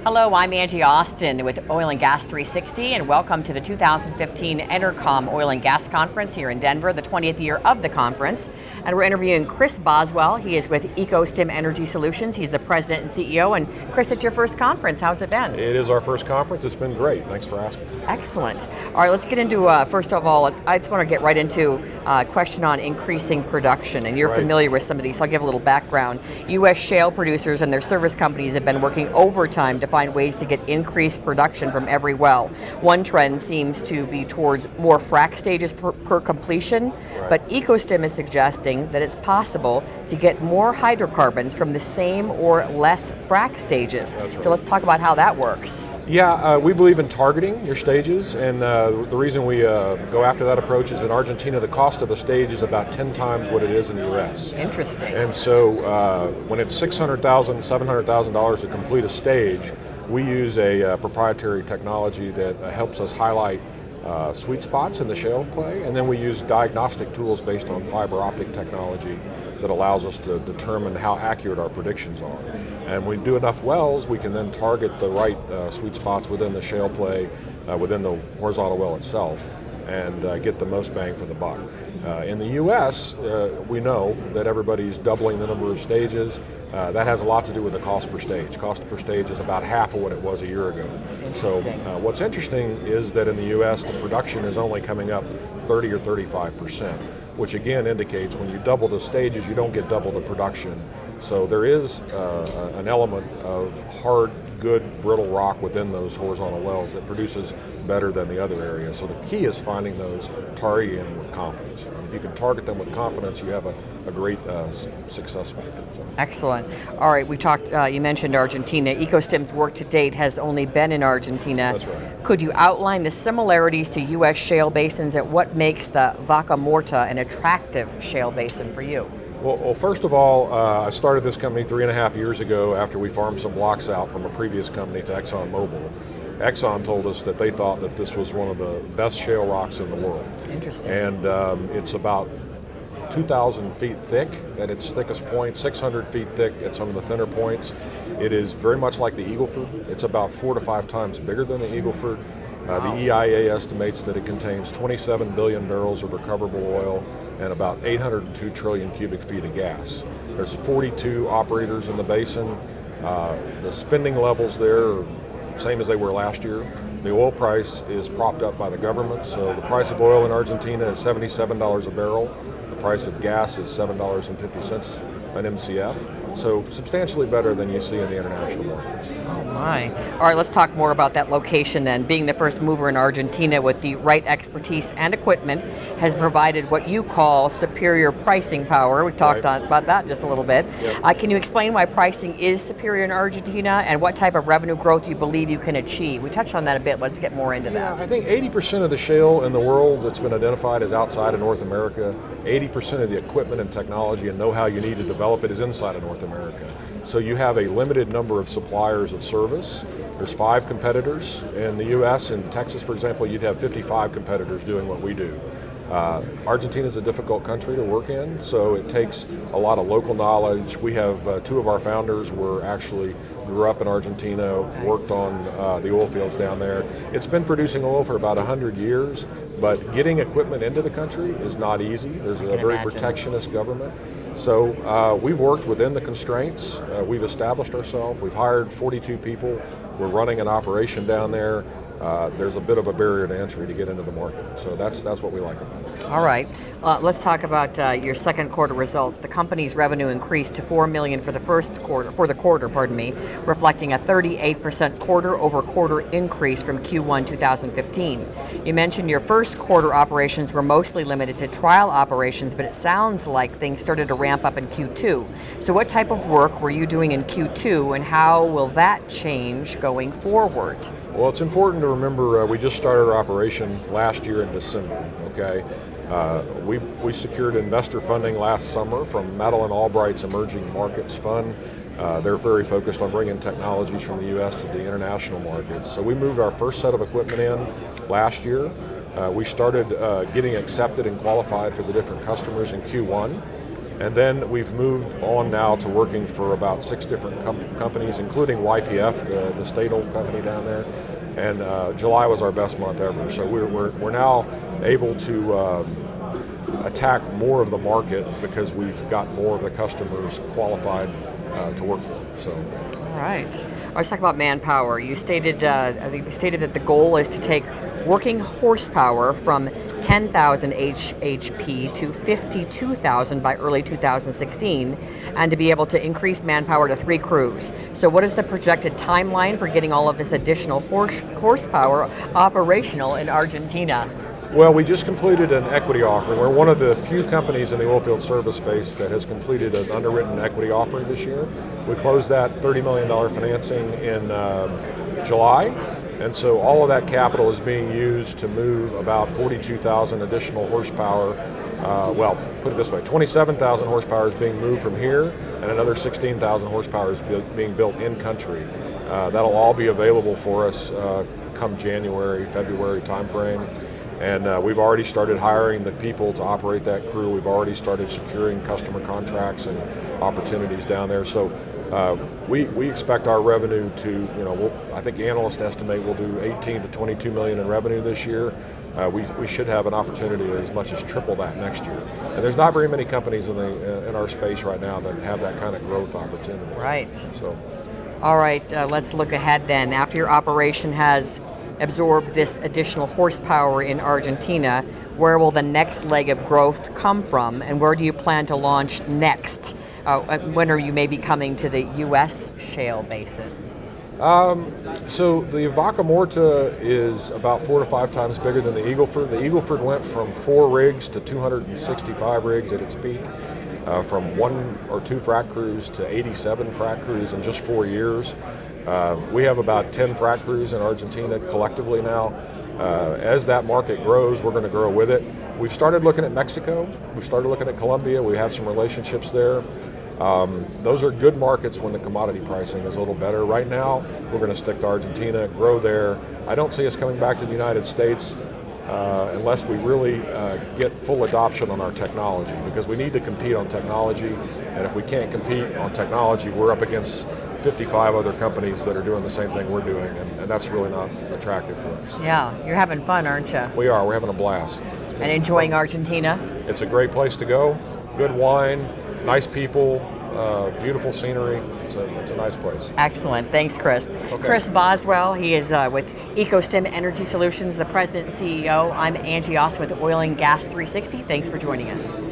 Hello, I'm Angie Austin with Oil and Gas 360, and welcome to the 2015 Entercom Oil and Gas Conference here in Denver, the 20th year of the conference. And we're interviewing Chris Boswell. He is with Eco-Stim Energy Solutions. He's the president and CEO. And Chris, it's your first conference. How's it been? It is our first conference. It's been great. Thanks for asking. Excellent. All right, let's get into, first of all, I just want to get right into a question on increasing production. And you're familiar with some of these, so I'll give a little background. U.S. shale producers and their service companies have been working overtime to find ways to get increased production from every well. One trend seems to be towards more frac stages per completion, but EcoStim is suggesting that it's possible to get more hydrocarbons from the same or less frac stages. So let's talk about how that works. Yeah, we believe in targeting your stages, and the reason we go after that approach is in Argentina the cost of a stage is about 10 times what it is in the U.S. Interesting. And so when it's $600,000, $700,000 to complete a stage, we use a proprietary technology that helps us highlight sweet spots in the shale clay, and then we use diagnostic tools based on fiber optic technology that allows us to determine how accurate our predictions are. And when we do enough wells, we can then target the right sweet spots within the shale play, within the horizontal well itself, and get the most bang for the buck. In the U.S., we know that everybody's doubling the number of stages. That has a lot to do with the cost per stage. Cost per stage is about half of what it was a year ago. So what's interesting is that in the U.S., the production is only coming up 30 or 35%, which again indicates when you double the stages, you don't get double the production. So there is an element of hard, good, brittle rock within those horizontal wells that produces better than the other areas. So the key is finding those, targeting them with confidence. And if you can target them with confidence, you have a great success factor. So. Excellent. All right, we talked, you mentioned Argentina. EcoStim's work to date has only been in Argentina. That's right. Could you outline the similarities to U.S. shale basins and what makes the Vaca Muerta an attractive shale basin for you? Well, first of all, I started this company 3.5 years ago after we farmed some blocks out from a previous company to ExxonMobil. Exxon told us that they thought that this was one of the best shale rocks in the world. Interesting. And it's about 2,000 feet thick at its thickest point, 600 feet thick at some of the thinner points. It is very much like the Eagle Ford. It's about 4 to 5 times bigger than the Eagle Ford. The EIA estimates that it contains 27 billion barrels of recoverable oil and about 802 trillion cubic feet of gas. There's 42 operators in the basin. The spending levels there are same as they were last year. The oil price is propped up by the government, so the price of oil in Argentina is $77 a barrel. The price of gas is $7.50 an MCF, so substantially better than you see in the international markets. Oh my. All right, let's talk more about that location then. Being the first mover in Argentina with the right expertise and equipment has provided what you call superior pricing power. We talked about that just a little bit. Yep. Can you explain why pricing is superior in Argentina and what type of revenue growth you believe you can achieve? We touched on that a bit. Let's get more into that. I think 80% of the shale in the world that's been identified is outside of North America. 80% of the equipment and technology and know-how you need to develop it is inside of North America. So you have a limited number of suppliers of service. There's 5 competitors. In the US and Texas, for example, you'd have 55 competitors doing what we do. Argentina is a difficult country to work in, so it takes a lot of local knowledge. We have 2 of our founders grew up in Argentina, worked on the oil fields down there. It's been producing oil for about 100 years, but getting equipment into the country is not easy. There's a very protectionist government. So we've worked within the constraints. We've established ourselves. We've hired 42 people. We're running an operation down there. There's a bit of a barrier to entry to get into the market. So that's what we like about it. All right. Let's talk about your second quarter results. The company's revenue increased to $4 million for the quarter, reflecting a 38% quarter-over-quarter increase from Q1 2015. You mentioned your first quarter operations were mostly limited to trial operations, but it sounds like things started to ramp up in Q2. So what type of work were you doing in Q2, and how will that change going forward? Well, it's important to remember we just started our operation last year in December, okay? We secured investor funding last summer from Madeleine Albright's Emerging Markets Fund. They're very focused on bringing technologies from the U.S. to the international markets. So we moved our first set of equipment in last year. We started getting accepted and qualified for the different customers in Q1. And then we've moved on now to working for about 6 different companies, including YPF, the state-owned company down there. And July was our best month ever. So we're now able to attack more of the market because we've got more of the customers qualified to work for. So. All right. Let's talk about manpower. You stated, I think you stated that the goal is to take working horsepower from 10,000 HP to 52,000 by early 2016, and to be able to increase manpower to 3 crews. So what is the projected timeline for getting all of this additional horsepower operational in Argentina? Well, we just completed an equity offering. We're one of the few companies in the oilfield service space that has completed an underwritten equity offering this year. We closed that $30 million financing in July, and so all of that capital is being used to move about 42,000 additional horsepower. Well, put it this way, 27,000 horsepower is being moved from here, and another 16,000 horsepower is being built in country. That'll all be available for us come January, February timeframe. And we've already started hiring the people to operate that crew. We've already started securing customer contracts and opportunities down there. So we expect our revenue to, I think analysts estimate we'll do 18 to 22 million in revenue this year. We should have an opportunity to as much as triple that next year. And there's not very many companies in our space right now that have that kind of growth opportunity. Right. So. All right, let's look ahead then. After your operation has absorb this additional horsepower in Argentina, where will the next leg of growth come from, and where do you plan to launch next? When are you maybe coming to the U.S. shale basins? So the Vaca Muerta is about 4 to 5 times bigger than the Eagle Ford. The Eagle Ford went from 4 rigs to 265 rigs at its peak, from 1 or 2 frac crews to 87 frac crews in just 4 years. We have about 10 frac crews in Argentina collectively now. As that market grows, we're going to grow with it. We've started looking at Mexico. We've started looking at Colombia. We have some relationships there. Those are good markets when the commodity pricing is a little better. Right now, we're going to stick to Argentina, grow there. I don't see us coming back to the United States unless we really get full adoption on our technology, because we need to compete on technology. And if we can't compete on technology, we're up against 55 other companies that are doing the same thing we're doing, and that's really not attractive for us. Yeah, you're having fun, aren't you? We are. We're having a blast. And enjoying Argentina? It's a great place to go. Good wine, nice people, beautiful scenery. It's a nice place. Excellent. Thanks, Chris. Okay. Chris Boswell, he is with EcoStim Energy Solutions, the president and CEO. I'm Angie Austin with Oil and Gas 360. Thanks for joining us.